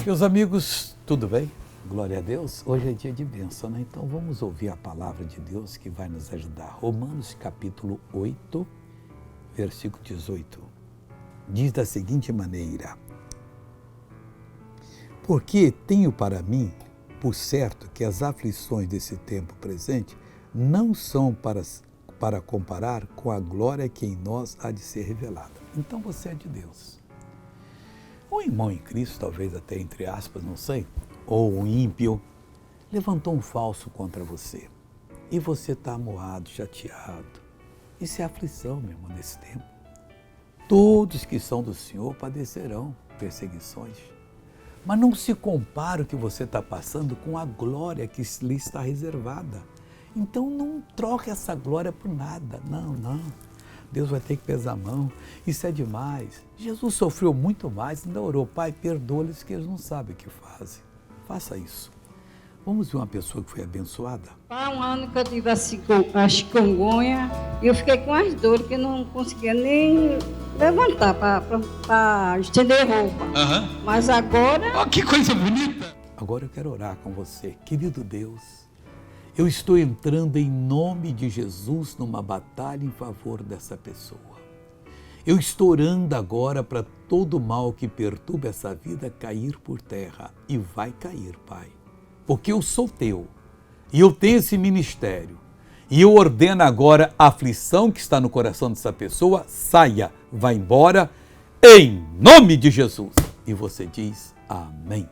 Meus amigos, tudo bem? Glória a Deus. Hoje é dia de bênção, né? Então vamos ouvir a palavra de Deus que vai nos ajudar. Romanos capítulo 8, versículo 18. Diz da seguinte maneira: porque tenho para mim, por certo, que as aflições desse tempo presente não são para comparar com a glória que em nós há de ser revelada. Então você é de Deus. Um irmão em Cristo, talvez até entre aspas, não sei, ou um ímpio, levantou um falso contra você. E você está amuado, chateado. Isso é aflição, meu irmão, nesse tempo. Todos que são do Senhor padecerão perseguições. Mas não se compara o que você está passando com a glória que lhe está reservada. Então não troque essa glória por nada. Não. Deus vai ter que pesar a mão. Isso é demais. Jesus sofreu muito mais, ainda orou: Pai, perdoa-lhes que eles não sabem o que fazem. Faça isso. Vamos ver uma pessoa que foi abençoada? Há um ano que eu tive a chikungunya e eu fiquei com as dores que eu não conseguia nem levantar para estender roupa. Mas agora... Oh, que coisa bonita! Agora eu quero orar com você. Querido Deus, eu estou entrando em nome de Jesus numa batalha em favor dessa pessoa. Eu estou orando agora para todo mal que perturba essa vida cair por terra. E vai cair, Pai. Porque eu sou teu. E eu tenho esse ministério. E eu ordeno agora a aflição que está no coração dessa pessoa, saia, vá embora, em nome de Jesus. E você diz amém.